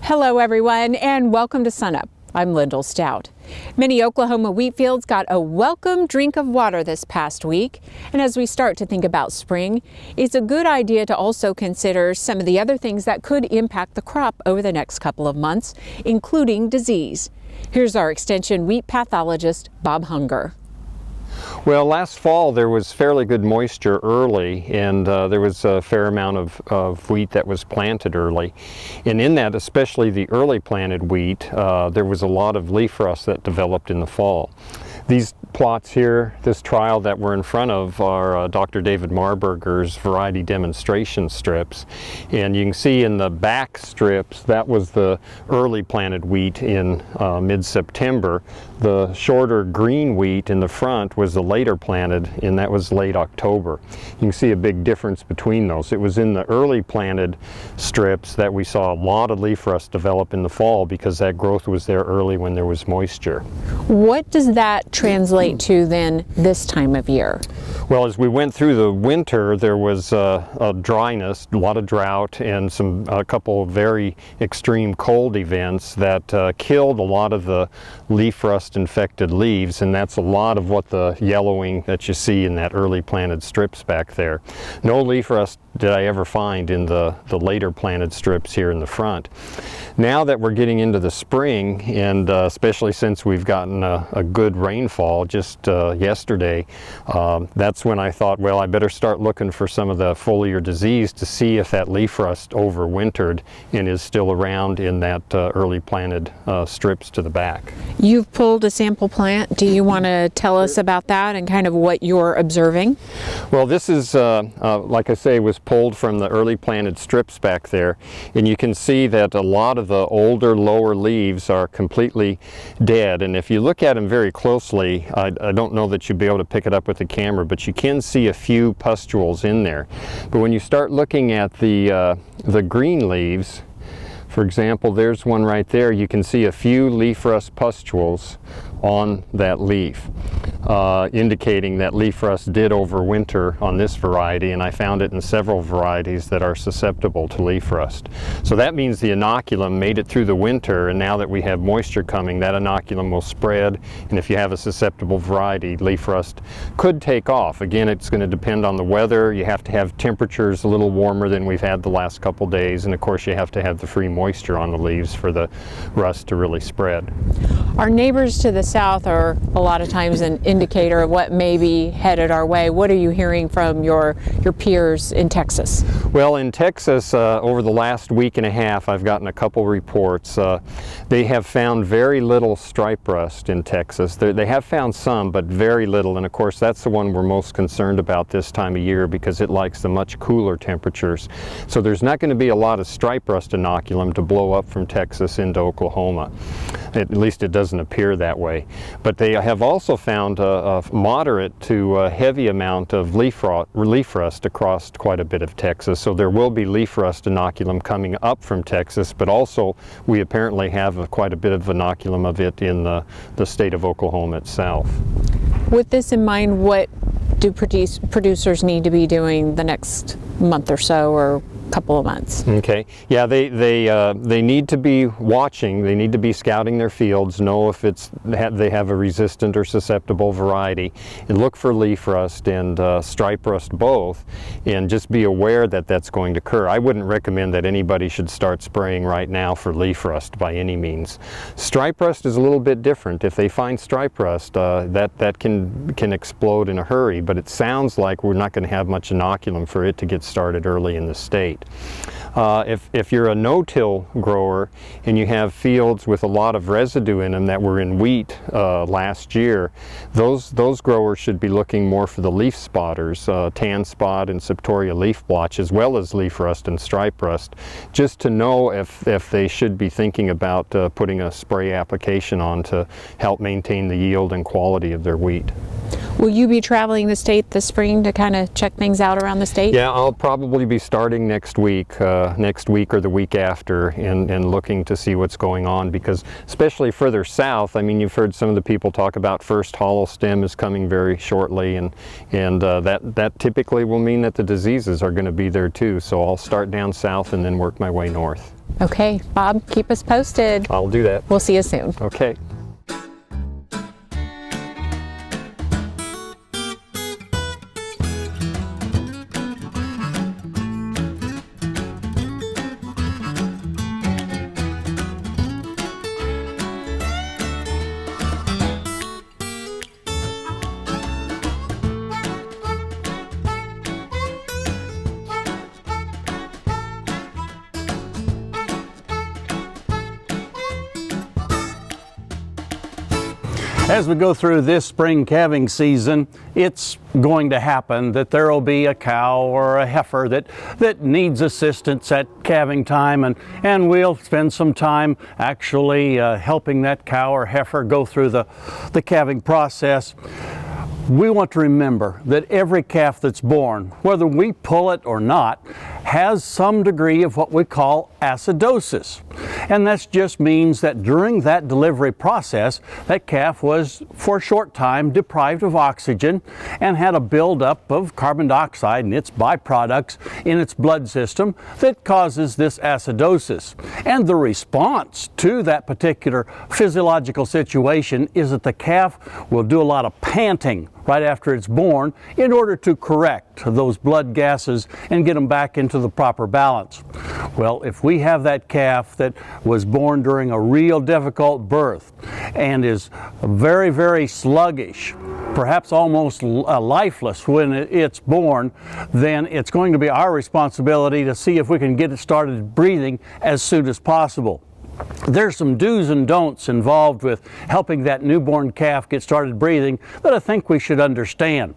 Hello everyone and welcome to SUNUP. I'm Lyndall Stout. Many Oklahoma wheat fields got a welcome drink of water this past week, and as we start to think about spring, it's a good idea to also consider some of the other things that could impact the crop over the next couple of months, including disease. Here's our extension wheat pathologist, Bob Hunger. Well, last fall there was fairly good moisture early, and there was a fair amount of wheat that was planted early. And in that, especially the early planted wheat, there was a lot of leaf rust that developed in the fall. These plots here, this trial that we're in front of, are Dr. David Marburger's variety demonstration strips. And you can see in the back strips, that was the early planted wheat in mid-September. The shorter green wheat in the front was the later planted, and that was late October. You can see a big difference between those. It was in the early planted strips that we saw a lot of leaf rust develop in the fall because that growth was there early when there was moisture. What does that translate to then this time of year? Well, as we went through the winter, there was a dryness, a lot of drought, and a couple of very extreme cold events that killed a lot of the leaf rust infected leaves, and that's a lot of what the yellowing that you see in that early planted strips back there. No leaf rust did I ever find in the later planted strips here in the front. Now that we're getting into the spring, and especially since we've gotten a good rainfall just yesterday, that's when I thought, well, I better start looking for some of the foliar disease to see if that leaf rust overwintered and is still around in that early planted strips to the back. You've pulled a sample plant. Do you want to tell us about that and kind of what you're observing? Well, this is, like I say, was pulled from the early planted strips back there, and you can see that a lot of the older lower leaves are completely dead, and if you look at them very closely, I don't know that you'd be able to pick it up with the camera, but you can see a few pustules in there. But when you start looking at the green leaves, for example, there's one right there, you can see a few leaf rust pustules on that leaf, indicating that leaf rust did overwinter on this variety, and I found it in several varieties that are susceptible to leaf rust. So that means the inoculum made it through the winter, and now that we have moisture coming, that inoculum will spread, and if you have a susceptible variety, leaf rust could take off. Again, it's going to depend on the weather. You have to have temperatures a little warmer than we've had the last couple days, and of course you have to have the free moisture on the leaves for the rust to really spread. Our neighbors to the south are a lot of times an indicator of what may be headed our way. What are you hearing from your peers in Texas? Well, in Texas, over the last week and a half, I've gotten a couple reports. They have found very little stripe rust in Texas. They have found some, but very little, and of course that's the one we're most concerned about this time of year because it likes the much cooler temperatures. So there's not going to be a lot of stripe rust inoculum to blow up from Texas into Oklahoma. At least it doesn't appear that way. But they have also found a moderate to heavy amount of leaf rust across quite a bit of Texas. So there will be leaf rust inoculum coming up from Texas, but also we apparently have quite a bit of inoculum of it in the state of Oklahoma itself. With this in mind, what do producers need to be doing the next month or so or couple of months? Okay, yeah, they need to be watching. They need to be scouting their fields, know if they have a resistant or susceptible variety, and look for leaf rust and stripe rust both, and just be aware that that's going to occur. I wouldn't recommend that anybody should start spraying right now for leaf rust by any means. Stripe rust is a little bit different. If they find stripe rust, that can explode in a hurry, but it sounds like we're not going to have much inoculum for it to get started early in the state. If you're a no-till grower and you have fields with a lot of residue in them that were in wheat last year, those growers should be looking more for the leaf spotters, tan spot and septoria leaf blotch, as well as leaf rust and stripe rust, just to know if they should be thinking about putting a spray application on to help maintain the yield and quality of their wheat. Will you be traveling the state this spring to kind of check things out around the state? Yeah, I'll probably be starting next week or the week after, and looking to see what's going on, because especially further south, I mean, you've heard some of the people talk about first hollow stem is coming very shortly, and that typically will mean that the diseases are going to be there too. So I'll start down south and then work my way north. Okay, Bob, keep us posted. I'll do that. We'll see you soon. Okay. As we go through this spring calving season, it's going to happen that there will be a cow or a heifer that needs assistance at calving time, and we'll spend some time actually helping that cow or heifer go through the calving process. We want to remember that every calf that's born, whether we pull it or not, has some degree of what we call acidosis. And that just means that during that delivery process, that calf was for a short time deprived of oxygen and had a buildup of carbon dioxide and its byproducts in its blood system that causes this acidosis. And the response to that particular physiological situation is that the calf will do a lot of panting right after it's born in order to correct those blood gases and get them back into the proper balance. Well, if we have that calf that was born during a real difficult birth and is very, very sluggish, perhaps almost lifeless when it's born, then it's going to be our responsibility to see if we can get it started breathing as soon as possible. There's some do's and don'ts involved with helping that newborn calf get started breathing that I think we should understand.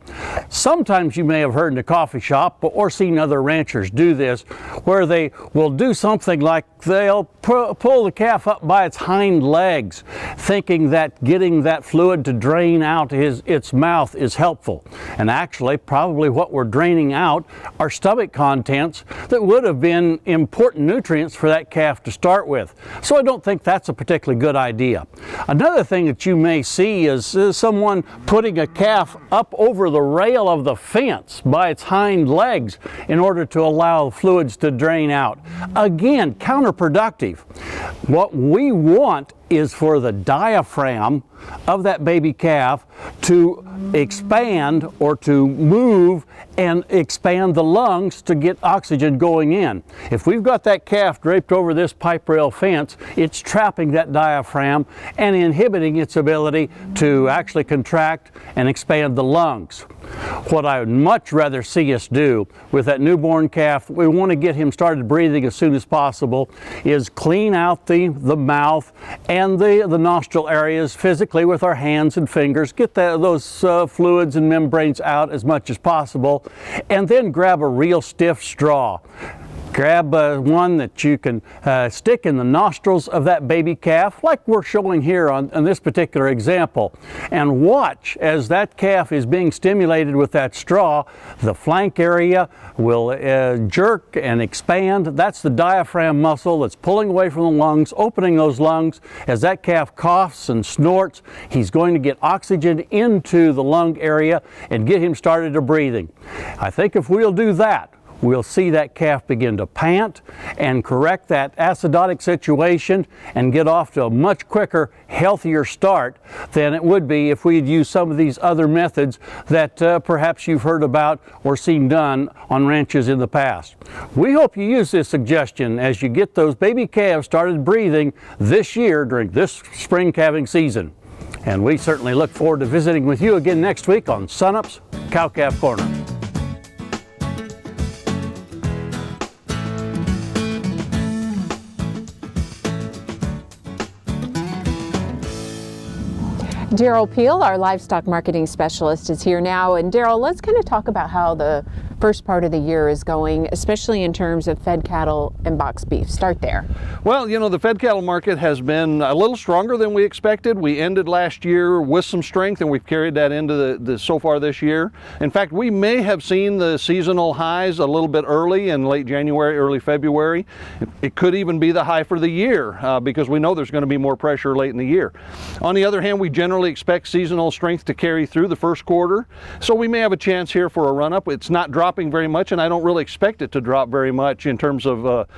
Sometimes you may have heard in a coffee shop or seen other ranchers do this, where they will do something like they'll pull the calf up by its hind legs, thinking that getting that fluid to drain out its mouth is helpful. And actually, probably what we're draining out are stomach contents that would have been important nutrients for that calf to start with. So I don't think that's a particularly good idea. Another thing that you may see is someone putting a calf up over the rail of the fence by its hind legs in order to allow fluids to drain out. Again, counterproductive. What we want is for the diaphragm of that baby calf to expand or to move and expand the lungs to get oxygen going in. If we've got that calf draped over this pipe rail fence, it's trapping that diaphragm and inhibiting its ability to actually contract and expand the lungs. What I would much rather see us do with that newborn calf, we want to get him started breathing as soon as possible, is clean out the mouth and the nostril areas physically with our hands and fingers, get those fluids and membranes out as much as possible, and then grab a real stiff straw. Grab one that you can stick in the nostrils of that baby calf, like we're showing here on this particular example, and watch as that calf is being stimulated with that straw. The flank area will jerk and expand. That's the diaphragm muscle that's pulling away from the lungs, opening those lungs. As that calf coughs and snorts, he's going to get oxygen into the lung area and get him started to breathing. I think if we'll do that, we'll see that calf begin to pant and correct that acidotic situation and get off to a much quicker, healthier start than it would be if we'd used some of these other methods that perhaps you've heard about or seen done on ranches in the past. We hope you use this suggestion as you get those baby calves started breathing this year during this spring calving season. And we certainly look forward to visiting with you again next week on SUNUP's Cow-Calf Corner. Daryl Peel, our livestock marketing specialist, is here now. And Daryl, let's kind of talk about how the first part of the year is going, especially in terms of fed cattle and boxed beef? Start there. Well, you know, the fed cattle market has been a little stronger than we expected. We ended last year with some strength, and we've carried that into the so far this year. In fact, we may have seen the seasonal highs a little bit early in late January, early February. It could even be the high for the year because we know there's going to be more pressure late in the year. On the other hand, we generally expect seasonal strength to carry through the first quarter, so we may have a chance here for a run-up. It's not dropping very much, and I don't really expect it to drop very much in terms of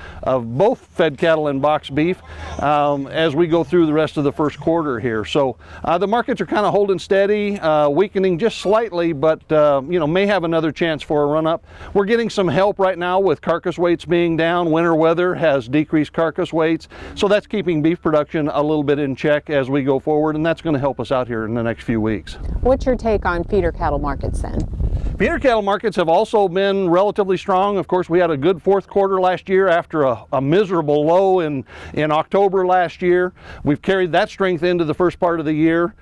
both fed cattle and boxed beef as we go through the rest of the first quarter here. So the markets are kind of holding steady, weakening just slightly, but you know, may have another chance for a run-up. We're getting some help right now with carcass weights being down. Winter weather has decreased carcass weights, so that's keeping beef production a little bit in check as we go forward, and that's going to help us out here in the next few weeks. What's your take on feeder cattle markets then? Feeder cattle markets have also been relatively strong. Of course, we had a good fourth quarter last year after a miserable low in October last year. We've carried that strength into the first part of the year.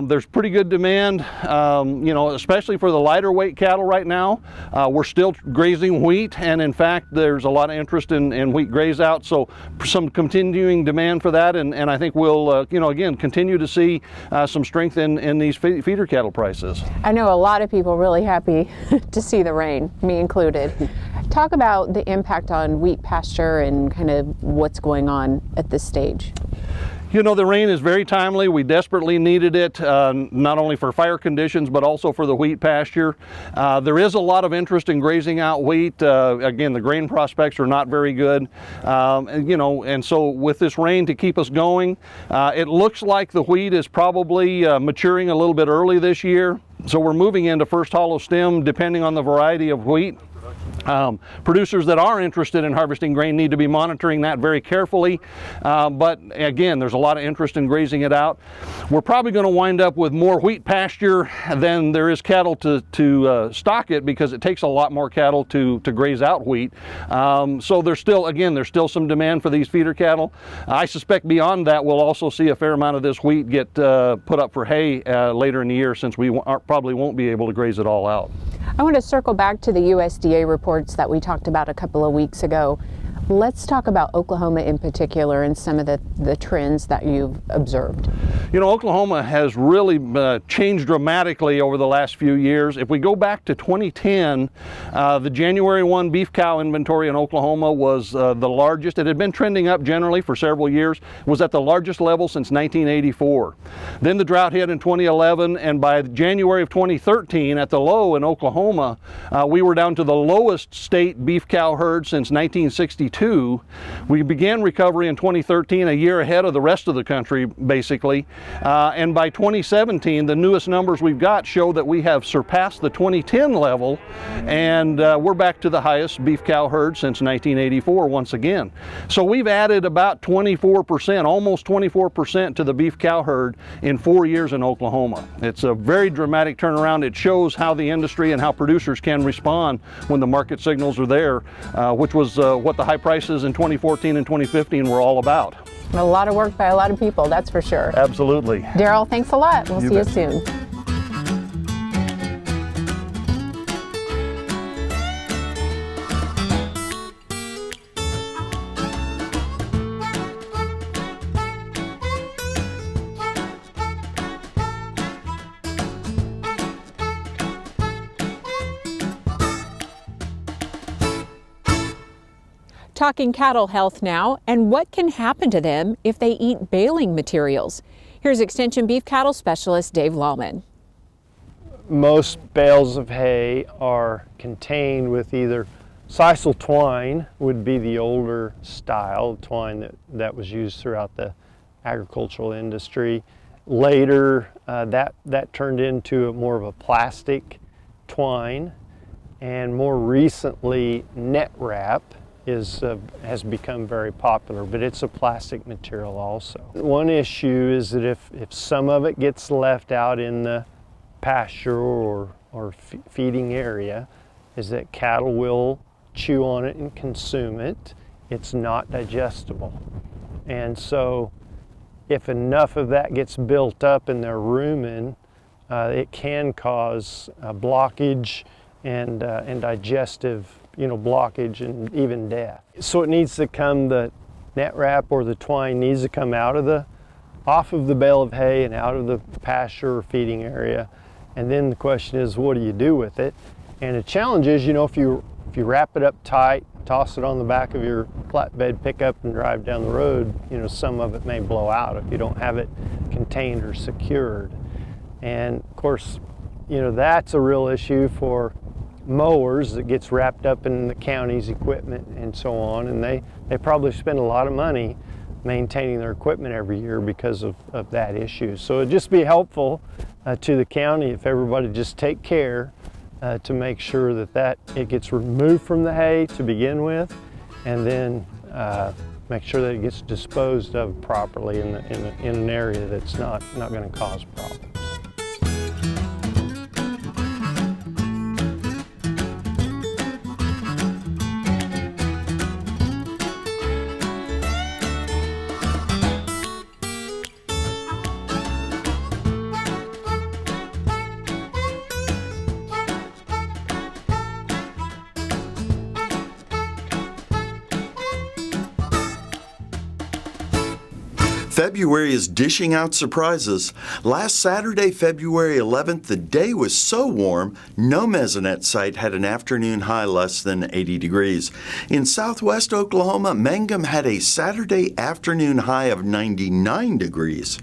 There's pretty good demand, you know, especially for the lighter weight cattle right now. We're still grazing wheat, and in fact, there's a lot of interest in wheat graze out, so some continuing demand for that, and I think we'll, you know, again, continue to see some strength in these feeder cattle prices. I know a lot of people really happy to see the rain, me included. Talk about the impact on wheat pasture and kind of what's going on at this stage. You know, the rain is very timely. We desperately needed it, not only for fire conditions, but also for the wheat pasture. There is a lot of interest in grazing out wheat. Again, the grain prospects are not very good. You know, and so with this rain to keep us going, it looks like the wheat is probably maturing a little bit early this year. So we're moving into first hollow stem depending on the variety of wheat. Producers that are interested in harvesting grain need to be monitoring that very carefully, but again, there's a lot of interest in grazing it out. We're probably going to wind up with more wheat pasture than there is cattle to stock it, because it takes a lot more cattle to graze out wheat. So there's still some demand for these feeder cattle. I suspect beyond that we'll also see a fair amount of this wheat get put up for hay later in the year, since we probably won't be able to graze it all out. I want to circle back to the USDA reports that we talked about a couple of weeks ago. Let's talk about Oklahoma in particular and some of the trends that you've observed. You know, Oklahoma has really changed dramatically over the last few years. If we go back to 2010, the January 1 beef cow inventory in Oklahoma was the largest. It had been trending up generally for several years. It was at the largest level since 1984. Then the drought hit in 2011, and by January of 2013, at the low in Oklahoma, we were down to the lowest state beef cow herd since 1962. We began recovery in 2013, a year ahead of the rest of the country, basically. And by 2017, the newest numbers we've got show that we have surpassed the 2010 level, and we're back to the highest beef cow herd since 1984 once again. So we've added about 24%, almost 24% to the beef cow herd in 4 years in Oklahoma. It's a very dramatic turnaround. It shows how the industry and how producers can respond when the market signals are there, which was what the high prices in 2014 and 2015 were all about. A lot of work by a lot of people, that's for sure. Absolutely. Daryl, thanks a lot. We'll see you soon. Talking cattle health now, and what can happen to them if they eat baling materials. Here's Extension beef cattle specialist Dave Lallman. Most bales of hay are contained with either sisal twine, would be the older style twine that was used throughout the agricultural industry. Later, that turned into more of a plastic twine, and more recently, net wrap has become very popular, but it's a plastic material also. One issue is that if some of it gets left out in the pasture or feeding area, is that cattle will chew on it and consume it. It's not digestible. And so if enough of that gets built up in their rumen, it can cause a blockage and digestive, blockage and even death. So it needs to come, the net wrap or the twine needs to come off of the bale of hay and out of the pasture or feeding area. And then the question is, what do you do with it? And the challenge is, if you wrap it up tight, toss it on the back of your flatbed pickup and drive down the road, some of it may blow out if you don't have it contained or secured. And of course, that's a real issue for mowers that gets wrapped up in the county's equipment and so on. And they probably spend a lot of money maintaining their equipment every year because of that issue. So it'd just be helpful to the county if everybody just take care to make sure that it gets removed from the hay to begin with, and then make sure that it gets disposed of properly in an area that's not going to cause problems. February is dishing out surprises. Last Saturday, February 11th, the day was so warm, no Mesonet site had an afternoon high less than 80 degrees. In southwest Oklahoma, Mangum had a Saturday afternoon high of 99 degrees.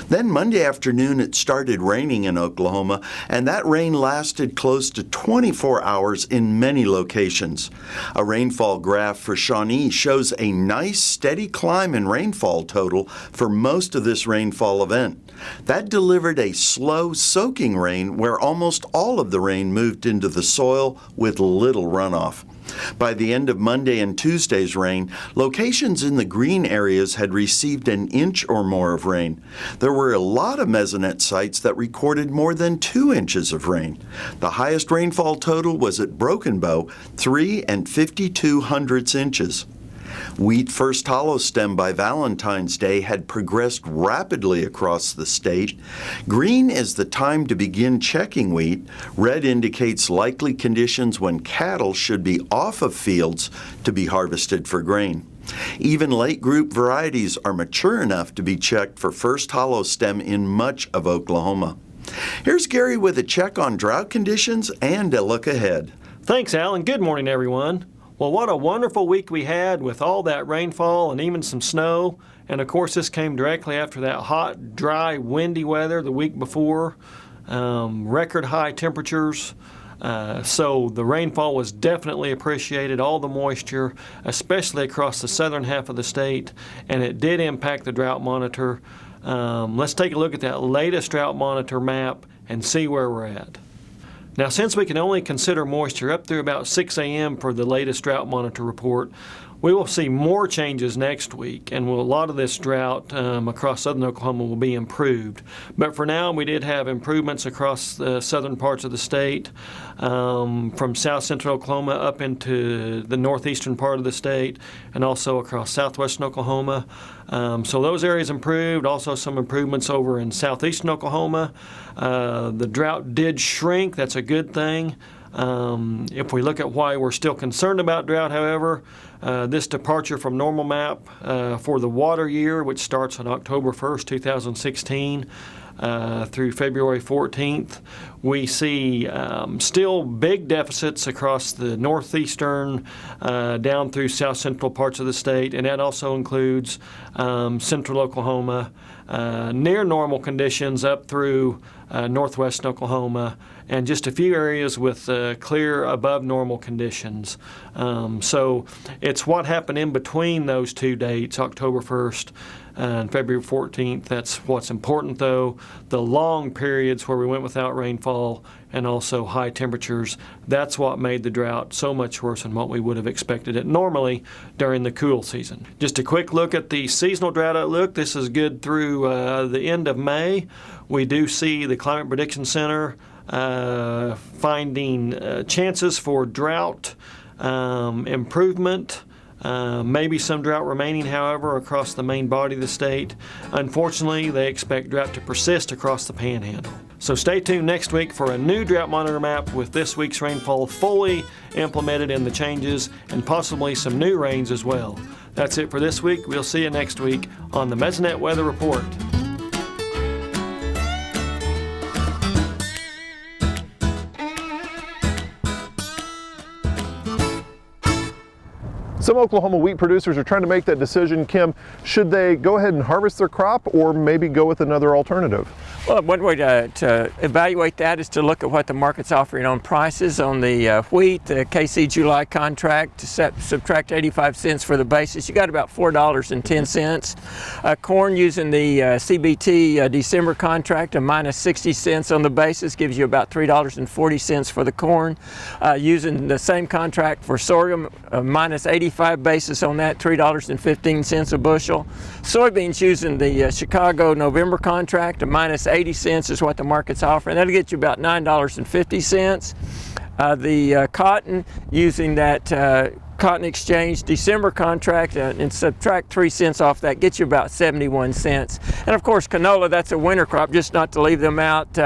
Then Monday afternoon, it started raining in Oklahoma, and that rain lasted close to 24 hours in many locations. A rainfall graph for Shawnee shows a nice, steady climb in rainfall total for most of this rainfall event. That delivered a slow, soaking rain where almost all of the rain moved into the soil with little runoff. By the end of Monday and Tuesday's rain, locations in the green areas had received an inch or more of rain. There were a lot of Mesonet sites that recorded more than 2 inches of rain. The highest rainfall total was at Broken Bow, 3 52/100 inches. Wheat first hollow stem by Valentine's Day had progressed rapidly across the state. Green is the time to begin checking wheat. Red indicates likely conditions when cattle should be off of fields to be harvested for grain. Even late group varieties are mature enough to be checked for first hollow stem in much of Oklahoma. Here's Gary with a check on drought conditions and a look ahead. Thanks, Alan. Good morning, everyone. Well, what a wonderful week we had with all that rainfall and even some snow. And of course, this came directly after that hot, dry, windy weather the week before. Record high temperatures. So the rainfall was definitely appreciated, all the moisture, especially across the southern half of the state. And it did impact the drought monitor. Let's take a look at that latest drought monitor map and see where we're at. Now, since we can only consider moisture up through about 6 a.m. for the latest drought monitor report, we will see more changes next week, and a lot of this drought across southern Oklahoma will be improved. But for now, we did have improvements across the southern parts of the state, from south central Oklahoma up into the northeastern part of the state, and also across southwestern Oklahoma. So those areas improved. Also some improvements over in southeastern Oklahoma. The drought did shrink. That's a good thing. If we look at why we're still concerned about drought, however, this departure from normal map for the water year, which starts on October 1st, 2016 through February 14th, we see still big deficits across the northeastern down through south central parts of the state, and that also includes central Oklahoma, near normal conditions up through northwest Oklahoma, and just a few areas with clear above normal conditions. So it's what happened in between those two dates, October 1st and February 14th. That's what's important, though. The long periods where we went without rainfall and also high temperatures, that's what made the drought so much worse than what we would have expected it normally during the cool season. Just a quick look at the seasonal drought outlook. This is good through the end of May. We do see the Climate Prediction Center finding chances for drought improvement. Maybe some drought remaining, however, across the main body of the state. Unfortunately, they expect drought to persist across the panhandle. So stay tuned next week for a new drought monitor map with this week's rainfall fully implemented in the changes and possibly some new rains as well. That's it for this week. We'll see you next week on the Mesonet Weather Report. Some Oklahoma wheat producers are trying to make that decision. Kim, should they go ahead and harvest their crop or maybe go with another alternative? Well, one way to evaluate that is to look at what the market's offering on prices on the wheat, the KC July contract, to subtract 85 cents for the basis. You got about $4.10. Corn using the CBT December contract, a minus 60 cents on the basis, gives you about $3.40 for the corn. Using the same contract for sorghum, minus 85 basis on that, $3.15 a bushel. Soybeans using the Chicago November contract, a minus 80 cents is what the market's offering. That'll get you about $9.50. The cotton using that Cotton Exchange December contract and subtract 3 cents off that, gets you about 71 cents. And of course canola, that's a winter crop, just not to leave them out.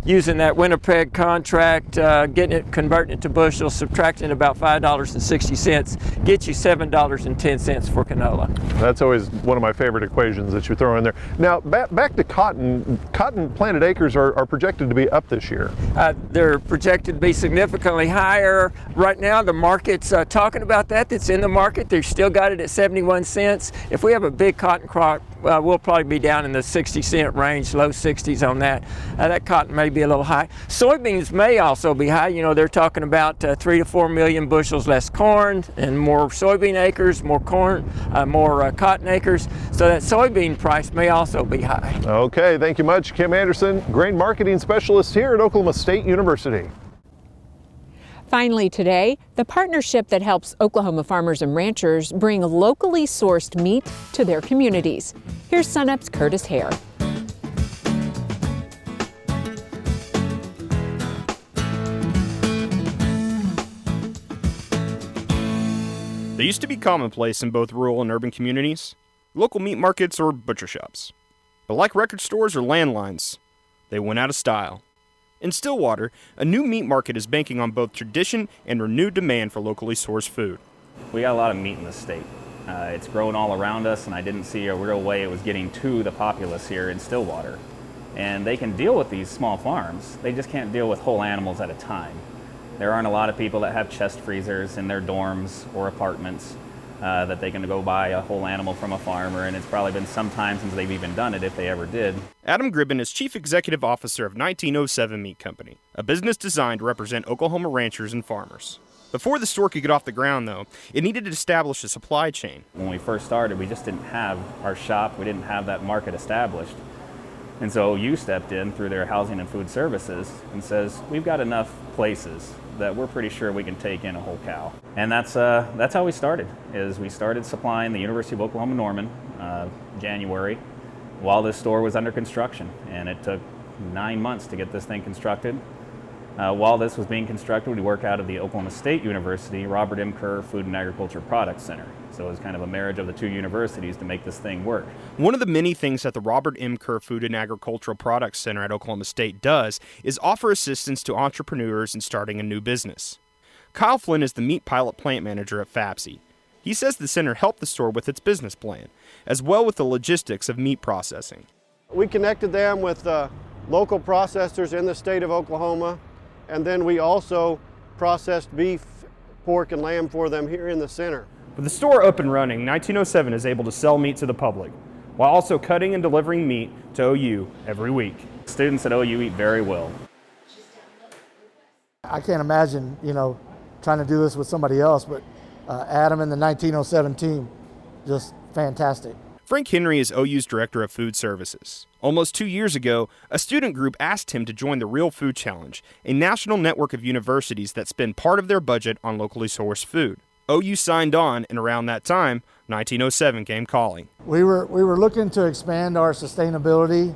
Using that Winnipeg contract, converting it to bushels, subtracting about $5.60, gets you $7.10 for canola. That's always one of my favorite equations that you throw in there. Now, back to cotton. Cotton planted acres are projected to be up this year. They're projected to be significantly higher. Right now, the market's talking about that. That's in the market. They've still got it at 71 cents. If we have a big cotton crop, we'll probably be down in the 60-cent range, low 60s on that. That cotton may be a little high. Soybeans may also be high. You know, they're talking about 3 to 4 million bushels less corn and more soybean acres, more corn, more cotton acres. So that soybean price may also be high. Okay, thank you much. Kim Anderson, grain marketing specialist here at Oklahoma State University. Finally today, the partnership that helps Oklahoma farmers and ranchers bring locally sourced meat to their communities. Here's SUNUP's Curtis Hare. They used to be commonplace in both rural and urban communities, local meat markets or butcher shops. But like record stores or landlines, they went out of style. In Stillwater, a new meat market is banking on both tradition and renewed demand for locally sourced food. We got a lot of meat in the state. It's growing all around us, and I didn't see a real way it was getting to the populace here in Stillwater. And they can deal with these small farms, they just can't deal with whole animals at a time. There aren't a lot of people that have chest freezers in their dorms or apartments that they can go buy a whole animal from a farmer, and it's probably been some time since they've even done it, if they ever did. Adam Gribben is Chief Executive Officer of 1907 Meat Company, a business designed to represent Oklahoma ranchers and farmers. Before the store could get off the ground, though, it needed to establish a supply chain. When we first started, we just didn't have our shop, we didn't have that market established. And so OU stepped in through their housing and food services and says, we've got enough places that we're pretty sure we can take in a whole cow. And that's how we started, is we started supplying the University of Oklahoma Norman January while this store was under construction. And it took 9 months to get this thing constructed. While this was being constructed, we worked out of the Oklahoma State University Robert M. Kerr Food and Agriculture Products Center. So it was kind of a marriage of the two universities to make this thing work. One of the many things that the Robert M. Kerr Food and Agricultural Products Center at Oklahoma State does is offer assistance to entrepreneurs in starting a new business. Kyle Flynn is the meat pilot plant manager at FAPSI. He says the center helped the store with its business plan, as well with the logistics of meat processing. We connected them with local processors in the state of Oklahoma, and then we also processed beef, pork, and lamb for them here in the center. With the store up and running, 1907 is able to sell meat to the public, while also cutting and delivering meat to OU every week. Students at OU eat very well. I can't imagine, trying to do this with somebody else, but Adam and the 1907 team, just fantastic. Frank Henry is OU's Director of Food Services. Almost 2 years ago, a student group asked him to join the Real Food Challenge, a national network of universities that spend part of their budget on locally sourced food. OU signed on, and around that time, 1907 came calling. We were looking to expand our sustainability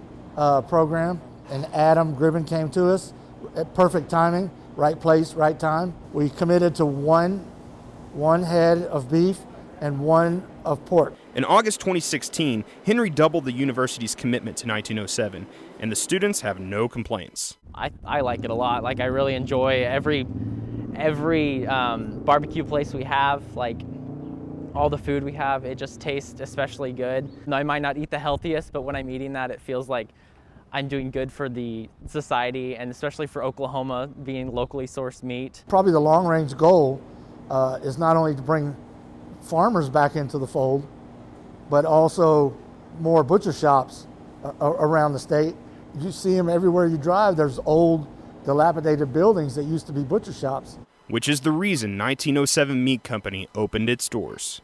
program, and Adam Gribben came to us at perfect timing, right place, right time. We committed to one head of beef and one of pork. In August 2016, Henry doubled the university's commitment to 1907. and the students have no complaints. I like it a lot. Like, I really enjoy every barbecue place we have, like all the food we have, it just tastes especially good. I might not eat the healthiest, but when I'm eating that, it feels like I'm doing good for the society, and especially for Oklahoma, being locally sourced meat. Probably the long-range goal is not only to bring farmers back into the fold, but also more butcher shops around the state. You see them everywhere you drive. There's old, dilapidated buildings that used to be butcher shops. Which is the reason 1907 Meat Company opened its doors.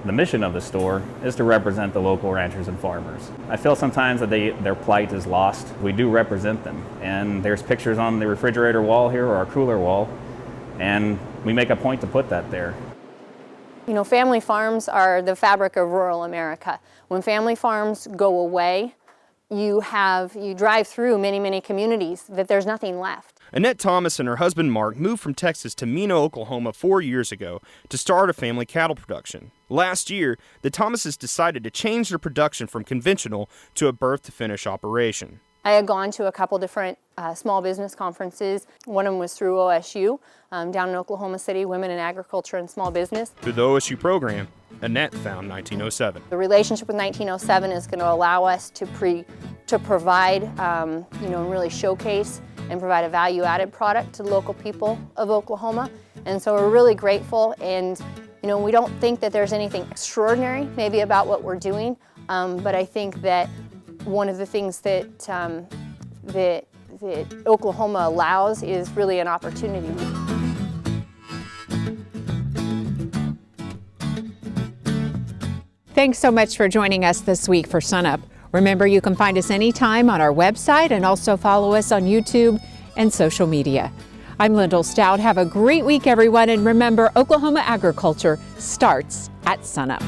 The mission of the store is to represent the local ranchers and farmers. I feel sometimes that their plight is lost. We do represent them, and there's pictures on the refrigerator wall here or our cooler wall, and we make a point to put that there. You know, family farms are the fabric of rural America. When family farms go away, you drive through many communities that there's nothing left. Annette Thomas and her husband Mark moved from Texas to Mena, Oklahoma 4 years ago to start a family cattle production. Last year, the Thomases decided to change their production from conventional to a birth-to-finish operation. I had gone to a couple different small business conferences. One of them was through OSU, down in Oklahoma City, Women in Agriculture and Small Business. Through the OSU program, Annette found 1907. The relationship with 1907 is going to allow us to provide, and really showcase and provide a value-added product to the local people of Oklahoma. And so we're really grateful, and we don't think that there's anything extraordinary maybe about what we're doing, but I think that one of the things that Oklahoma allows is really an opportunity. Thanks so much for joining us this week for SUNUP. Remember, you can find us anytime on our website and also follow us on YouTube and social media. I'm Lyndall Stout. Have a great week, everyone, and remember, Oklahoma agriculture starts at SUNUP.